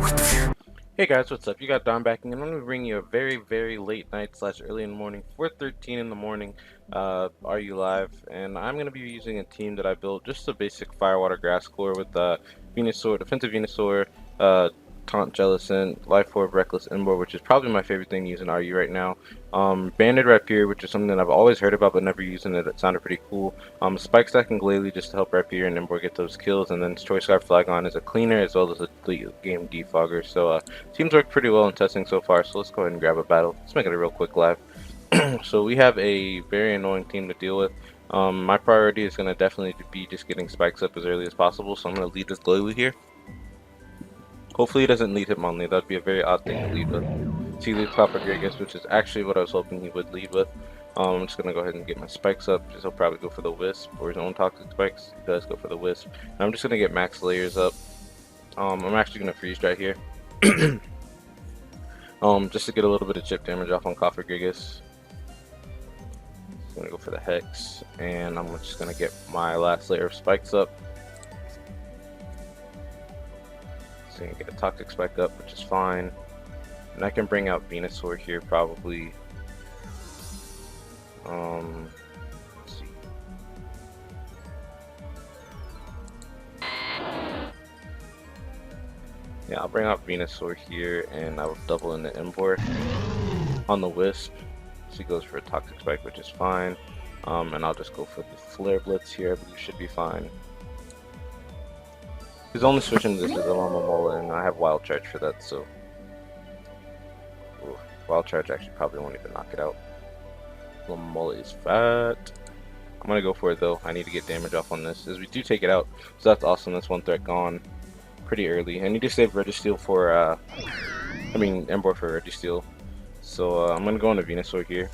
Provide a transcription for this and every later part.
Hey guys, what's up? You got Don backing, and I'm going to bring you a very late night slash early in the morning, 4:13 in the morning. Are you live? And I'm going to be using a team that I built, just a basic Firewater Grass core with Venusaur, defensive Venusaur, Taunt Jellicent, Life Orb, Reckless Ember, which is probably my favorite thing to use in RU right now. Banded Rapier, which is something that I've always heard about but never used, and it sounded pretty cool. Spike Stack and Glalie just to help Rapier and Ember get those kills, and then Choice Scarf Flagon is a cleaner as well as a late game defogger. So teams work pretty well in testing so far, so let's go ahead and grab a battle. Let's make it a real quick live. So we have a very annoying team to deal with. My priority is going to definitely be just getting spikes up as early as possible, so I'm going to lead this Glalie here. Hopefully he doesn't lead Hitmonlee. That would be a very odd thing to lead with. He leads Papagragus, which is actually what I was hoping he would lead with. I'm just going to go ahead and get my spikes up. He'll probably go for the Wisp or his own Toxic Spikes. He does go for the Wisp. And I'm just going to get max layers up. I'm actually going to freeze dry here. Just to get a little bit of chip damage off on Papagragus. I'm going to go for the Hex. And I'm just going to get my last layer of spikes up. So you can get a Toxic Spike up, which is fine. And I can bring out Venusaur here probably. Let's see. Yeah, I'll bring out Venusaur here and I will double in the Ember on the Wisp. So he goes for a Toxic Spike, which is fine. And I'll just go for the Flare Blitz here, I believe should be fine. His only switching to this is a Alomomola, and I have Wild Charge for that, so... Ooh, Wild Charge actually probably won't even knock it out. Alomomola is fat. I'm gonna go for it though. I need to get damage off on this, as we do take it out. So that's awesome, that's one threat gone pretty early. I need to save Registeel for, Ember for Registeel. So I'm gonna go into Venusaur here.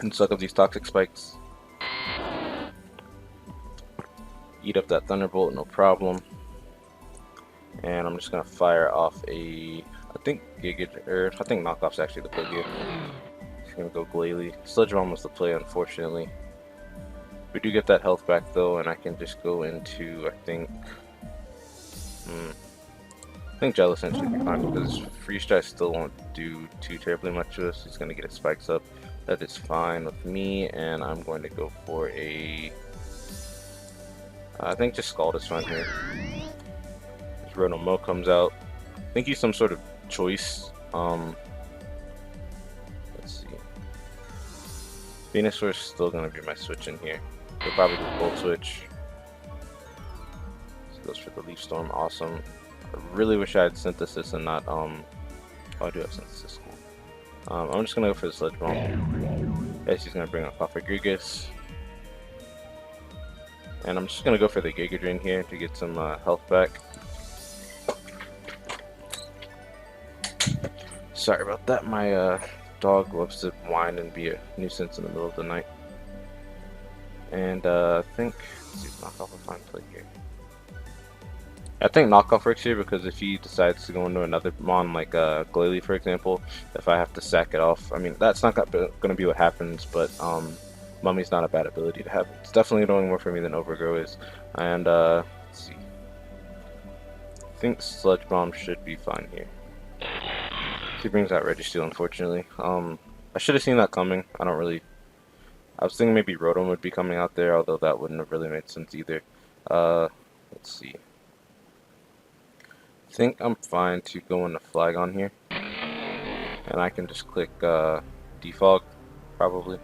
And suck up these Toxic Spikes. Eat up that Thunderbolt, no problem. And I'm just gonna fire off I think Knockoff's actually the play here. Just gonna go Glalie. Sludge Bomb was the play, unfortunately. We do get that health back though, and I can just go into, I think Jellicent should be fine because Freeze Dry still won't do too terribly much to us. He's gonna get his spikes up. That is fine with me, and I'm going to go for I think just Scald is fine here. His Rotomo comes out. I think he's some sort of choice. Let's see. Venusaur is still going to be my switch in here. He'll probably do Volt Switch. He goes for the Leaf Storm. Awesome. I really wish I had Synthesis and not, oh, I do have Synthesis. Cool. I'm just going to go for the Sludge Bomb. Yes, he's going to bring up Papagragus. And I'm just going to go for the Giga Drain here to get some health back. Sorry about that, my dog loves to whine and be a nuisance in the middle of the night. And I think, let's see if Knockoff will find play here. I think Knockoff works here because if he decides to go into another Mon like Glalie for example, if I have to sack it off, I mean that's not going to be what happens, but Mummy's not a bad ability to have. It's definitely doing more for me than Overgrow is. And let's see. I think Sludge Bomb should be fine here. He brings out Registeel, unfortunately. I should have seen that coming. I was thinking maybe Rotom would be coming out there, although that wouldn't have really made sense either. Let's see. I think I'm fine to go into Flagon here. And I can just click Defog, probably.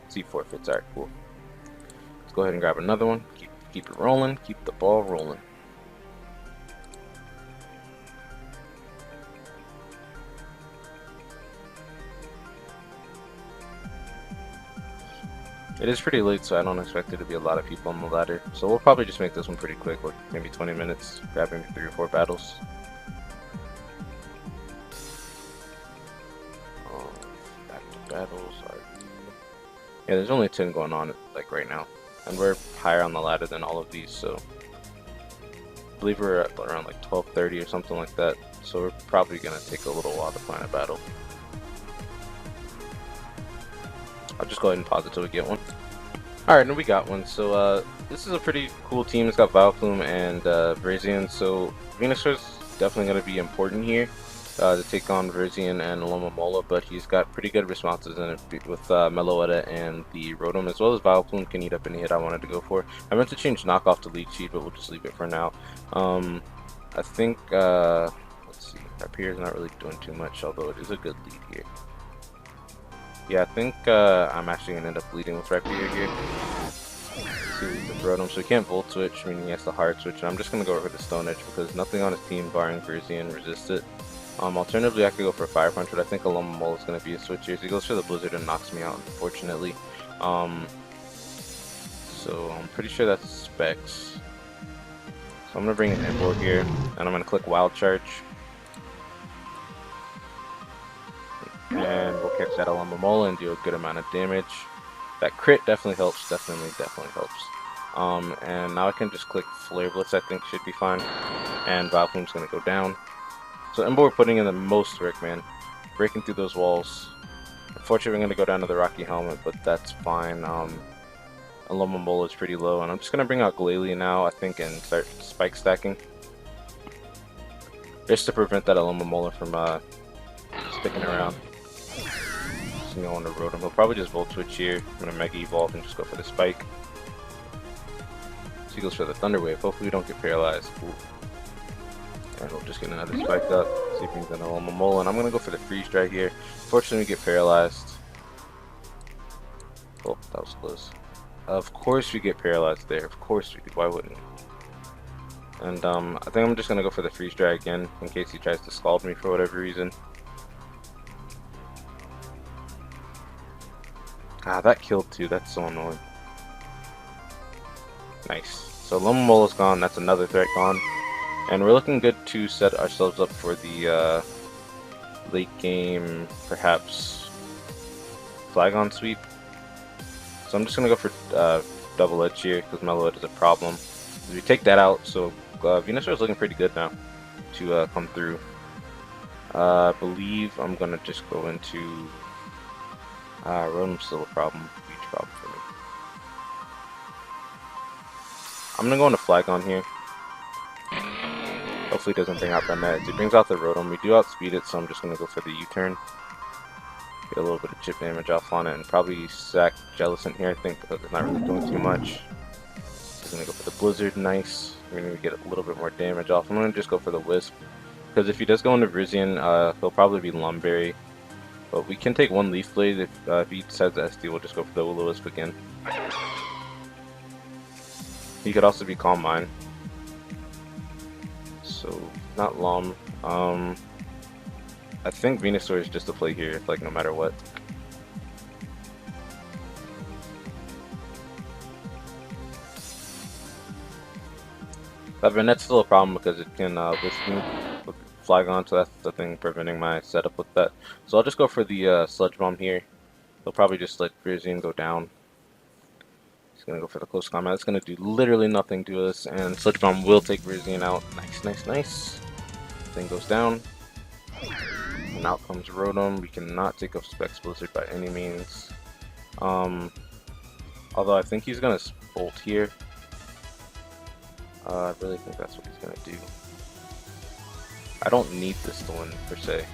See forfeits, alright, cool. Let's go ahead and grab another one. Keep it rolling, keep the ball rolling. It is pretty late, so I don't expect there to be a lot of people on the ladder. So we'll probably just make this one pretty quick, like maybe 20 minutes, grab maybe 3 or 4 battles. Back to battles. Yeah, there's only 10 going on like right now, and we're higher on the ladder than all of these, so I believe we're at around like 12:30 or something like that. So we're probably gonna take a little while to find a battle. I'll just go ahead and pause it till we get one. Alright, and we got one. So this is a pretty cool team. It's got Vileplume and Virizion. So Venusaur's definitely going to be important here to take on Virizion and Alomomola, but he's got pretty good responses in it with Meloetta and the Rotom, as well as Vileplume can eat up any hit I wanted to go for. I meant to change knockoff to lead sheet, but we'll just leave it for now. I think, let's see, Rapier's not really doing too much, although it is a good lead here. Yeah, I think I'm actually going to end up leading with Rapier here. See the Rotom, so he can't Volt Switch, meaning he has to Hard Switch, and I'm just going to go over the Stone Edge because nothing on his team, barring Virizion, resists it. Alternatively, I could go for a Fire Punch, but I think Alomomola is going to be a switch here. So he goes for the Blizzard and knocks me out, unfortunately. So I'm pretty sure that's Specs. So I'm going to bring an Embo here, and I'm going to click Wild Charge. And we'll catch that Alomomola and do a good amount of damage. That crit definitely helps, definitely helps. And now I can just click Flare Blitz, I think should be fine. And Vileplume's going to go down. So Embo we're putting in the most work, man. Breaking through those walls. Unfortunately, we're going to go down to the Rocky Helmet, but that's fine. Alomomola is pretty low, and I'm just going to bring out Glalie now, I think, and start spike stacking. Just to prevent that Alomomola from sticking around. So on the Rotom. He'll probably just Volt Switch here. I'm going to Mega Evolve and just go for the spike. So he goes for the Thunder Wave. Hopefully we don't get paralyzed. Ooh. And we'll just get another spike up. See if we can get an Alomomola. And I'm going to go for the Freeze Dry here. Fortunately we get paralyzed. Oh, that was close. Of course we get paralyzed there. Of course we do. Why wouldn't we? And I think I'm just going to go for the Freeze Dry again in case he tries to Scald me for whatever reason. Ah, that killed too. That's so annoying. Nice. So Alomomola's gone. That's another threat gone. And we're looking good to set ourselves up for the late game, perhaps, Flygon sweep. So I'm just going to go for Double Edge here because Meloetta is a problem. If we take that out, so Venusaur is looking pretty good now to come through. I believe I'm going to just go into... Rotom's still a problem, huge problem for me. I'm gonna go into Flygon here. Hopefully he doesn't bring out the net. He brings out the Rotom. We do outspeed it, so I'm just gonna go for the U-turn. Get a little bit of chip damage off on it, and probably sack Jellicent here, I think, because it's not really doing too much. He's gonna go for the Blizzard, nice. We're gonna get a little bit more damage off. I'm gonna just go for the Wisp, because if he does go into Virizion, he'll probably be Lumberry. But we can take one Leaf Blade. If he decides to SD, we'll just go for the Will-O-Wisp again. He could also be Calm Mind. So, not Lom. I think Venusaur is just a play here, like, no matter what. That Vanette's still a problem because it can Wisp me with Flygon, so that's the thing preventing my setup with that. So I'll just go for the Sludge Bomb here. He'll probably just let Virizion go down. He's going to go for the Close Combat. It's going to do literally nothing to us, and Sludge Bomb will take Virizion out. Nice, nice, nice. Thing goes down. And out comes Rotom. We cannot take off Specs Blizzard by any means. Although I think he's going to Bolt here. I really think that's what he's going to do. I don't need this to win, per se.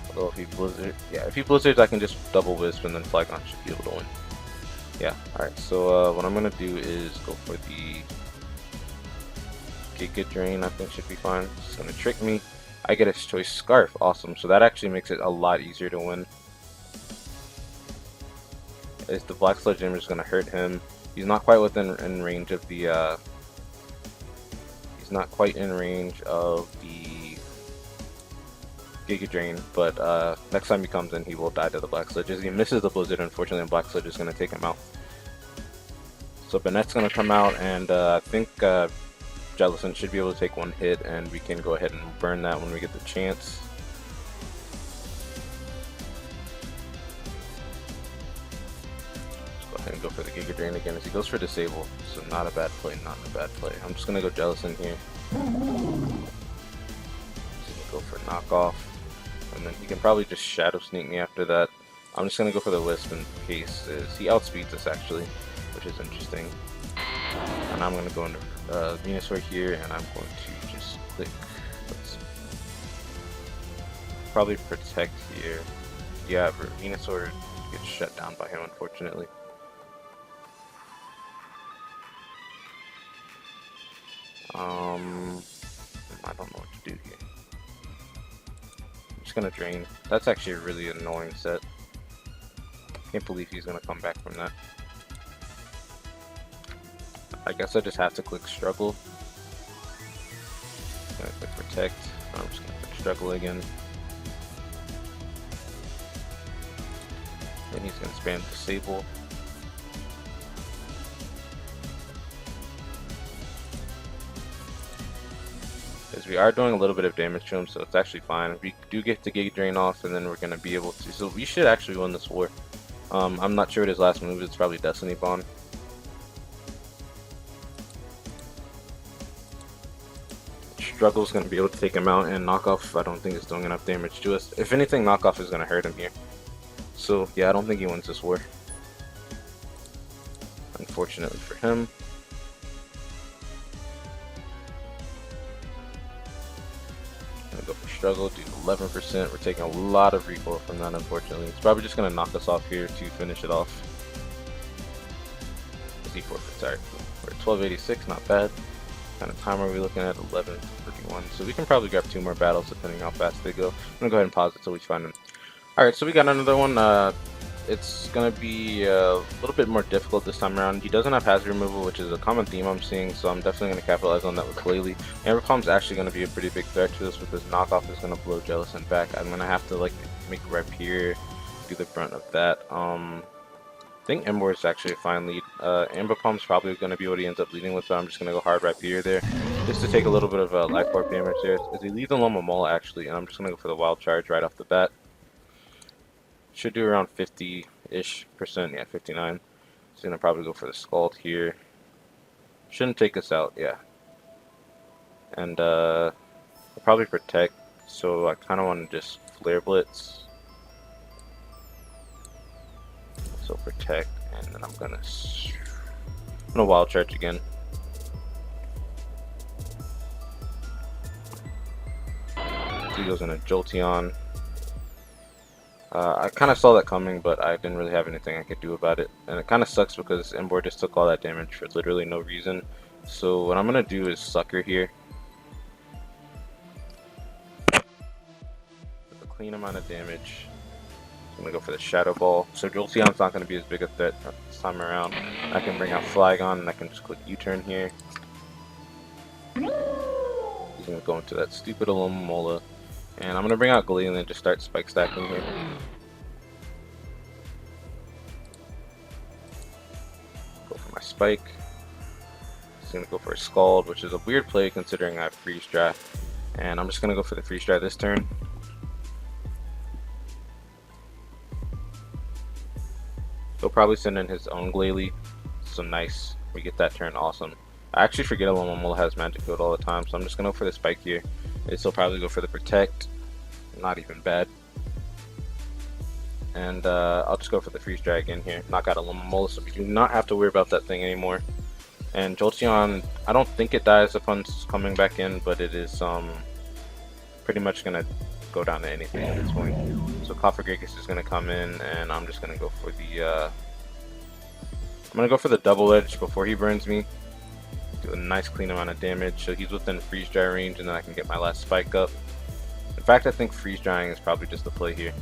Although if he Blizzard... Yeah, if he Blizzards, I can just double Wisp and then Flygon should be able to win. Yeah, alright, so what I'm going to do is go for the Giga Drain, I think should be fine. It's going to trick me. I get his choice Scarf, awesome. So that actually makes it a lot easier to win. As the Black Sledgehammer is going to hurt him. He's not quite within range of the... He's not quite in range of the Giga Drain, but next time he comes in, he will die to the Black Sledges. He misses the Blizzard, unfortunately, and Black Sledge is going to take him out. So Banette's going to come out, and I think Jellicent should be able to take one hit, and we can go ahead and burn that when we get the chance. Let's go ahead and go for the Giga Drain again as he goes for Disable. So not a bad play, not a bad play. I'm just going to go Jellicent here. Go for Knockoff. And then he can probably just Shadow Sneak me after that. I'm just gonna go for the wisp in case he outspeeds us actually, which is interesting. And I'm gonna go into Venusaur here, and I'm going to just click. Let's see. Probably protect here. Yeah, but Venusaur gets shut down by him, unfortunately. I don't know what to do here. I'm just gonna drain. That's actually a really annoying set. Can't believe he's gonna come back from that. I guess I just have to click struggle. I'm gonna click protect. I'm just gonna click struggle again. Then he's gonna spam disable. Because we are doing a little bit of damage to him, so it's actually fine. We do get the Giga Drain off, and then we're gonna be able to. So we should actually win this war. I'm not sure what his last move is. It's probably Destiny Bond. Struggle's going to be able to take him out, and Knockoff I don't think is doing enough damage to us. If anything, Knockoff is going to hurt him here. So yeah, I don't think he wins this war. Unfortunately for him. I'm going to go for Struggle, do 11%. We're taking a lot of recoil from that, unfortunately. It's probably just going to knock us off here to finish it off. He forfeits. Alright, we're at 1286, not bad. What kind of time are we looking at? 11:31. So we can probably grab 2 more battles depending how fast they go. I'm gonna go ahead and pause it till we find them. Alright, so we got another one. It's gonna be a little bit more difficult this time around. He doesn't have hazard removal, which is a common theme I'm seeing, so I'm definitely gonna capitalize on that with Glalie. Amber Palm's actually gonna be a pretty big threat to this because Knockoff is gonna blow Jellicent back. I'm gonna have to like make Rapier do the brunt of that. I think Ember is actually a fine lead. Amber Palm's probably going to be what he ends up leading with, so I'm just going to go hard Rapier there, just to take a little bit of life orb damage there. As he leads on Lomomola actually, and I'm just going to go for the Wild Charge right off the bat. Should do around 50-ish%, yeah, 59. He's going to probably go for the Scald here. Shouldn't take us out, yeah. And I'll probably protect, so I kind of want to just Flare Blitz. So protect, and then I'm gonna Wild Charge again. He goes in a Jolteon. I kind of saw that coming, but I didn't really have anything I could do about it. And it kind of sucks because Ember just took all that damage for literally no reason. So what I'm gonna do is Sucker here. With a clean amount of damage. I'm gonna go for the Shadow Ball. So Jolteon's not gonna be as big a threat this time around. I can bring out Flygon, and I can just click U-turn here. He's gonna go into that stupid Alomomola, and I'm gonna bring out Glalie and then just start spike stacking here. Go for my spike. He's gonna go for a Scald, which is a weird play considering I have Freeze Dry, and I'm just gonna go for the Freeze Dry this turn. He'll probably send in his own Glalie, so nice. We get that turn, awesome. I actually forget Alomomola has Magic Field all the time, so I'm just gonna go for the Spike here. He'll probably go for the Protect, not even bad. And I'll just go for the Freeze Dry again here. Knock out Alomomola, so we do not have to worry about that thing anymore. And Jolteon, I don't think it dies upon coming back in, but it is pretty much gonna go down to anything at this point. So Cofagrigus is gonna come in, and I'm just gonna go for the double edge before he burns me. Do a nice clean amount of damage, so he's within Freeze Dry range, and then I can get my last spike up. In fact, I think Freeze Drying is probably just the play here.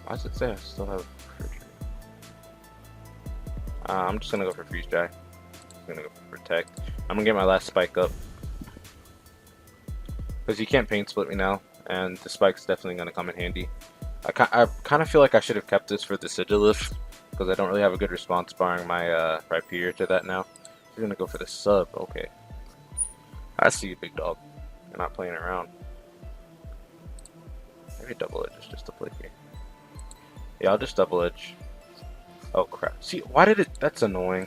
Why does it say I still have I'm just gonna go for Freeze Dry. I'm gonna go for Protect. I'm gonna get my last spike up, because he can't Pain Split me now, and the spike's definitely gonna come in handy. I kind of feel like I should have kept this for the Sigilif, because I don't really have a good response barring my Rapier to that now. You're gonna go for the sub, okay. I see you, big dog. You're not playing around. Maybe double edge is just a play here. Yeah, I'll just double edge. Oh crap. See, why did it? That's annoying.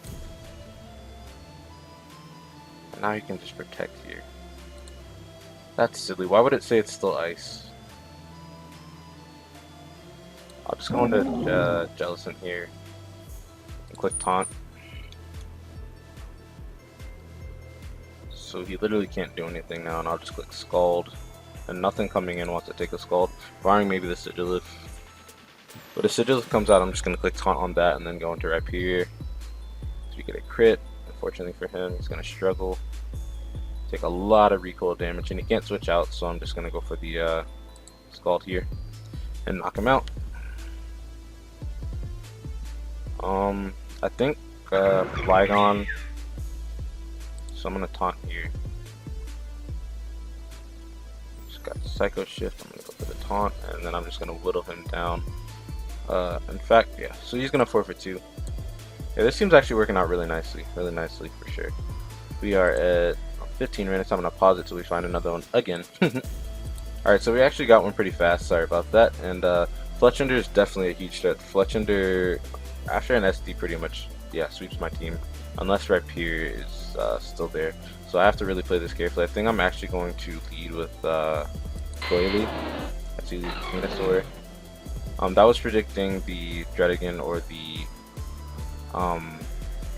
Now he can just protect here. That's silly. Why would it say it's still ice? I'll just go into Jellicent here and click taunt. So he literally can't do anything now, and I'll just click Scald. And nothing coming in wants to take a Scald, barring maybe the Sigillif. But if Sigillif comes out, I'm just going to click taunt on that and then go into Rapier. So we get a crit. Unfortunately for him, he's going to struggle. Take a lot of recoil damage, and he can't switch out, so I'm just going to go for the Scald here and knock him out. I think Flygon, so I'm gonna taunt here. Just got the Psycho Shift. I'm gonna go for the taunt, and then I'm just gonna whittle him down. In fact, yeah. So he's gonna forfeit 2. Yeah, this seems actually working out really nicely for sure. We are at 15 minutes. I'm gonna pause it till we find another one again. All right, so we actually got one pretty fast. Sorry about that. And Fletchender is definitely a huge threat. Fletchender, after an SD, pretty much, yeah, sweeps my team, unless Rapier is still there. So I have to really play this carefully. I think I'm actually going to lead with Glalie. Let's see, Venusaur. That was predicting the Dredigan or the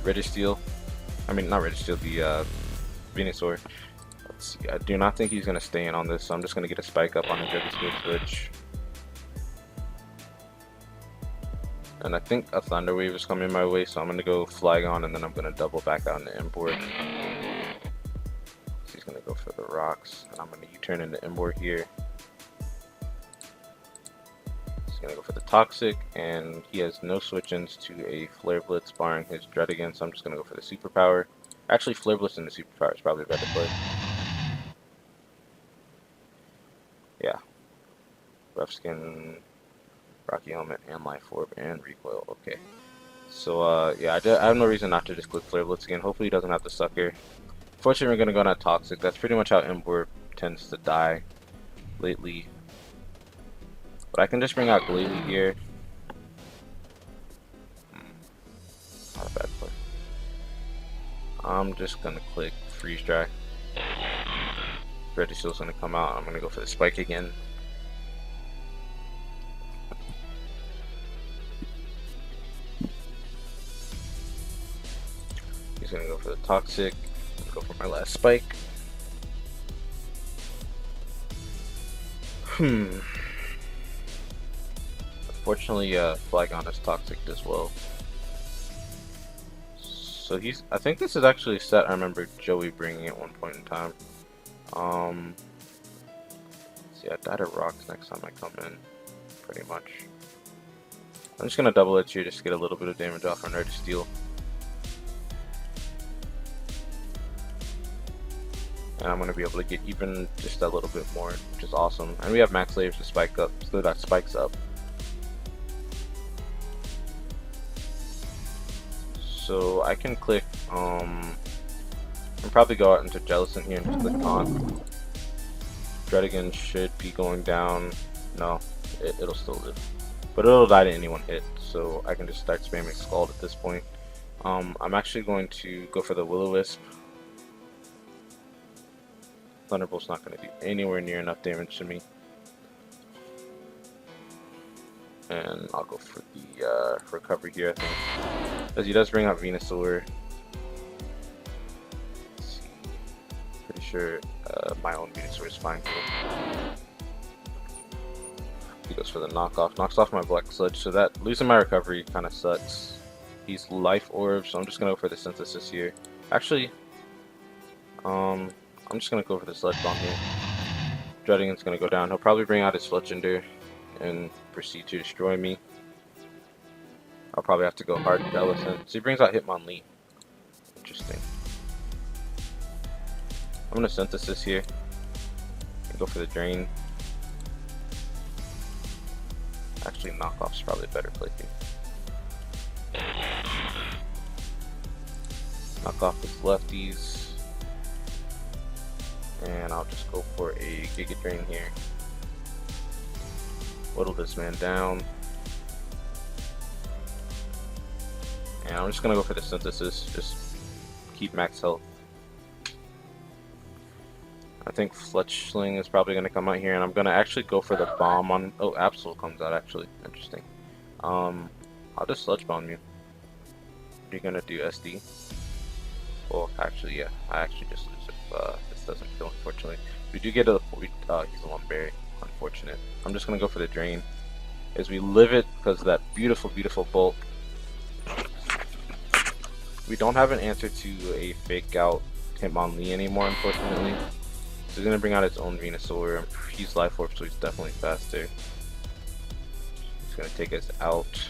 Registeel. I mean, not Registeel, the Venusaur. Let's see. I do not think he's going to stay in on this, so I'm just going to get a spike up on a Registeel switch. And I think a Thunder Wave is coming my way, so I'm going to go Flygon, and then I'm going to double back out into Emboar. So he's going to go for the rocks, and I'm going to U-turn into Emboar here. He's going to go for the Toxic, and he has no switch-ins to a Flare Blitz, barring his Dredigan, so I'm just going to go for the Superpower. Actually, Flare Blitz into Superpower is probably a better play. Yeah. Rough Skin, Rocky Helmet, and Life Orb, and Recoil. Okay. So, yeah, I have no reason not to just click Flare Blitz again. Hopefully he doesn't have to sucker. Fortunately, we're going to go on that Toxic. That's pretty much how Emboar tends to die lately. But I can just bring out Glalie here. Not a bad play. I'm just going to click Freeze Dry. Registeel's going to come out. I'm going to go for the Spike again. He's going to go for the Toxic. I'm going to go for my last Spike. Unfortunately, Flygon is Toxic as well. So he's, I think this is actually a set I remember Joey bringing at one point in time. See, I die to rocks next time I come in, pretty much. I'm just gonna double edge here just to get a little bit of damage off on Registeel. And I'm gonna be able to get even just a little bit more, which is awesome. And we have max layers to spike up, so that spikes up. So I can click, and probably go out into Jellicent here and just click taunt. Dredigan should be going down. No, it'll still live. But it'll die to any one hit, so I can just start spamming Scald at this point. I'm actually going to go for the Will-O-Wisp. Thunderbolt's not going to do anywhere near enough damage to me. And I'll go for the recovery here, I think. Because he does bring out Venusaur. Let's see. Pretty sure my own Venusaur is fine. He goes for the knockoff. Knocks off my Black Sludge, so that losing my recovery kind of sucks. He's Life Orb, so I'm just going to go for the Synthesis here. Actually, I'm just going to go for the Sludge Bomb here. Dredigan's going to go down. He'll probably bring out his Fletchender and proceed to destroy me. I'll probably have to go hard Jellicent. So he brings out Hitmonlee. Interesting. I'm going to Synthesis here. And go for the Drain. Actually, Knockoff's probably a better play here. Knockoff is lefties. And I'll just go for a Giga Drain here. Whittle this man down. And I'm just gonna go for the Synthesis, just keep max health. I think Fletchling is probably going to come out here, and I'm going to actually go for the bomb on... Oh, Absol comes out, actually. Interesting. I'll just Sludge Bomb you. What are you going to do, SD? Well, actually, yeah. I actually just lose if this doesn't kill, unfortunately. We do get a... he's a one berry. Unfortunate. I'm just going to go for the Drain. As we live it, because of that beautiful, beautiful bulk. We don't have an answer to a fake out Hitmonlee anymore, unfortunately. So he's going to bring out his own Venusaur. He's Life Orb, so he's definitely faster. He's going to take us out.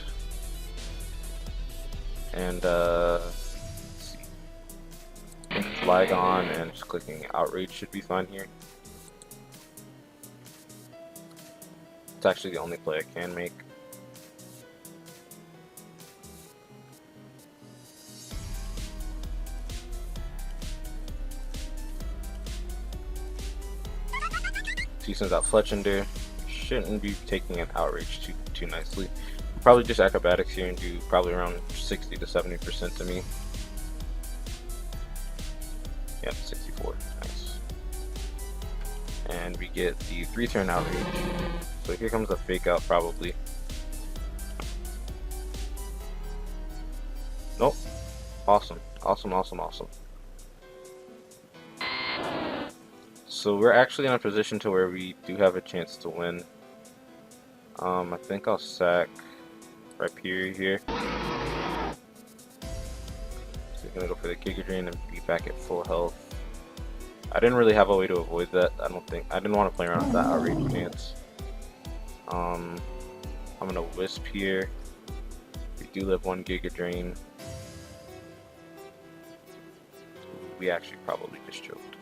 And, let's see. I think Flygon and just clicking Outrage should be fine here. It's actually the only play I can make. He sends out Fletchender. Shouldn't be taking an Outrage too nicely. Probably just Acrobatics here and do probably around 60 to 70% to me. Yep, 64. Nice. And we get the 3-turn Outrage. So here comes a fake out probably. Nope. Awesome. Awesome, awesome, awesome. So we're actually in a position to where we do have a chance to win. I think I'll sack Rhyperior here. So we're gonna go for the Giga Drain and be back at full health. I didn't really have a way to avoid that. I didn't want to play around with that Outrage chance. I'm gonna Wisp here. We do live one Giga Drain. We actually probably just choked.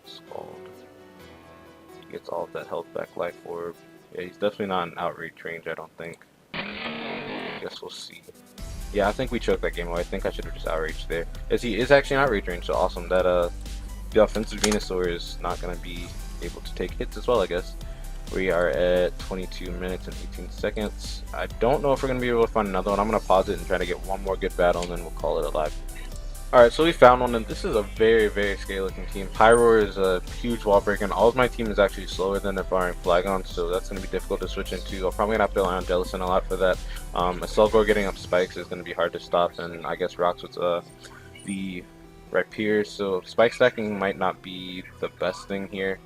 Scald. He gets all of that health back, Life Orb. Yeah, he's definitely not in Outrage range, I don't think. Guess we'll see. Yeah, I think we choked that game away. I think I should have just Outraged there. As he is actually in Outrage range, so awesome. That the offensive Venusaur is not going to be able to take hits as well, I guess. We are at 22 minutes and 18 seconds. I don't know if we're going to be able to find another one. I'm going to pause it and try to get one more good battle, and then we'll call it a live. Alright, so we found one, and this is a very, very scary looking team. Pyroar is a huge wall breaker, and all of my team is actually slower than it barring Flygon, so that's going to be difficult to switch into. I'm probably going to have to rely on Jellicent a lot for that. A Slugor getting up spikes is going to be hard to stop, and I guess Rocks with the Rhyperior, so spike stacking might not be the best thing here.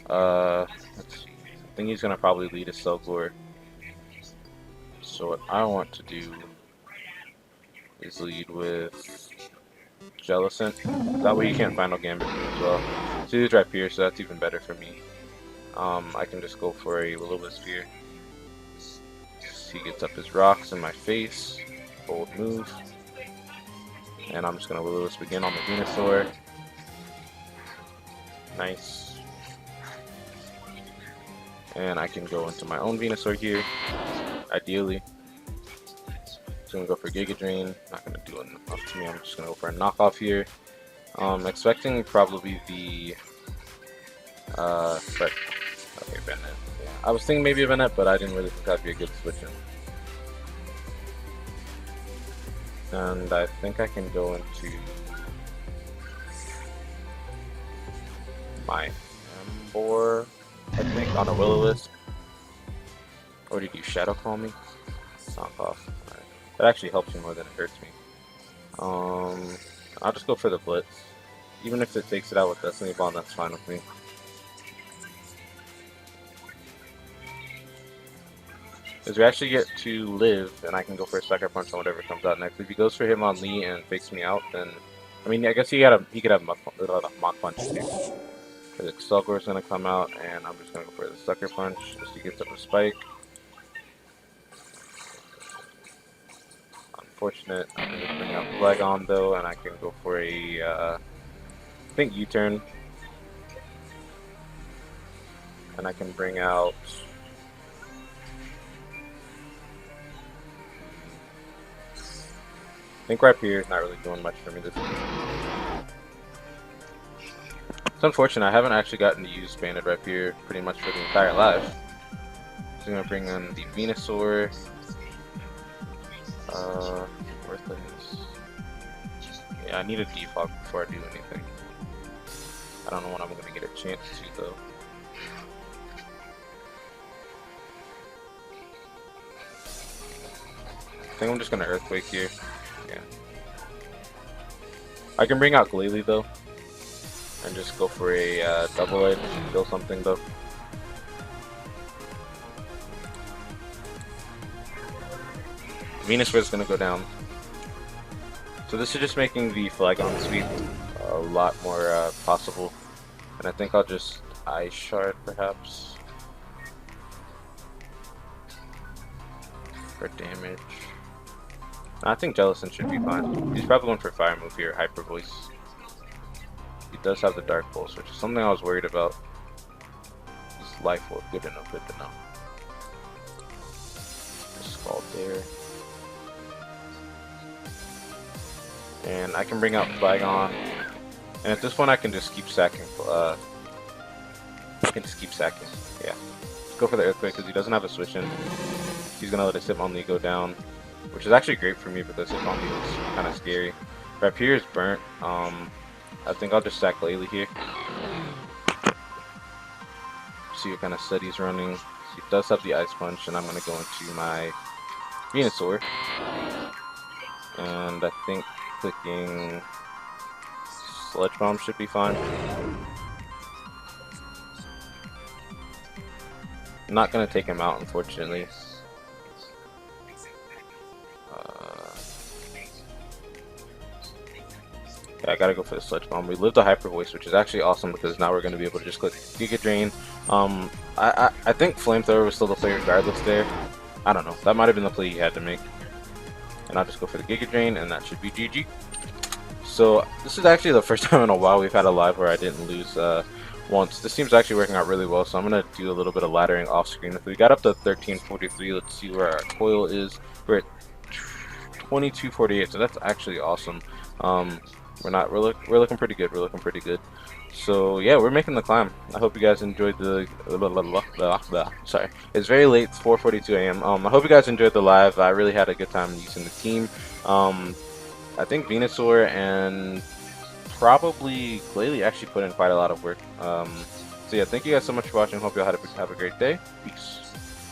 Let's see. I think he's going to probably lead a Slugor. So what I want to do is lead with Jellicent. That way you can't Final Gambit me as well. So he's Rhyperior, so that's even better for me. I can just go for a Will-O-Wisp here. He gets up his rocks in my face. Bold move. And I'm just going to Will-O-Wisp again on the Venusaur. Nice. And I can go into my own Venusaur here, ideally. So I'm going to go for Giga Drain. Not going to do enough to me. I'm just going to go for a knockoff here. Expecting probably the but okay, Bennett. Yeah. I was thinking maybe a Bennett, but I didn't really think that'd be a good switch in. And I think I can go into my Emboar, I think, on a Will-O-Wisp. Or did you Shadow Call me? Knock off. Alright. That actually helps me more than it hurts me. I'll just go for the Blitz. Even if it takes it out with Destiny Bond, that's fine with me. Because we actually get to live, and I can go for a Sucker Punch on whatever comes out next. If he goes for Hitmonlee and fakes me out, then I mean, I guess he could have Mach Punch too. The Slugor is gonna come out, and I'm just gonna go for the Sucker Punch just to get up a spike. Unfortunate. I'm gonna bring out Flygon though, and I can go for a I think U-turn, and I can bring out. I think Rhyperior is not really doing much for me this game. It's unfortunate, I haven't actually gotten to use Banded Rhyperior pretty much for the entire life. So I'm going to bring in the Venusaur. Worthless. Yeah, I need a defog before I do anything. I don't know when I'm gonna get a chance to though. I think I'm just gonna earthquake here. Yeah. I can bring out Glalie though, and just go for a double edge, kill something though. Venusaur is gonna go down. So this is just making the Flagon sweep a lot more possible. And I think I'll just Ice Shard perhaps for damage. I think Jellicent should be fine. He's probably going for Fire move here, Hyper Voice. He does have the Dark Pulse, which is something I was worried about. His Life Orb, good to know, good to know. Scald there. And I can bring out Flagon. And at this point I can just keep sacking. I can just keep sacking. Yeah. Let's go for the Earthquake because he doesn't have a switch in. He's going to let his Hitmonlee go down. Which is actually great for me because Hitmonlee was kind of scary. Rapier is burnt. I think I'll just sack Glalie here. See what kind of set he's running. He does have the Ice Punch, and I'm going to go into my Venusaur. And I think clicking Sludge Bomb should be fine. I'm not going to take him out, unfortunately. Yeah, I gotta go for the Sludge Bomb. We lived a Hyper Voice, which is actually awesome because now we're going to be able to just click Giga Drain. I think Flamethrower was still the play regardless there. I don't know. That might have been the play he had to make. And I'll just go for the Giga Drain, and that should be GG. So this is actually the first time in a while we've had a live where I didn't lose once. This seems actually working out really well, so I'm going to do a little bit of laddering off screen. If we got up to 1343, let's see where our coil is. We're at 2248, so that's actually awesome. We're looking pretty good. We're looking pretty good. So yeah, we're making the climb. I hope you guys enjoyed the sorry. It's very late. It's 4:42 a.m. I hope you guys enjoyed the live. I really had a good time using the team. I think Venusaur and probably Glalie actually put in quite a lot of work. So yeah, thank you guys so much for watching. Hope you all have a great day. Peace.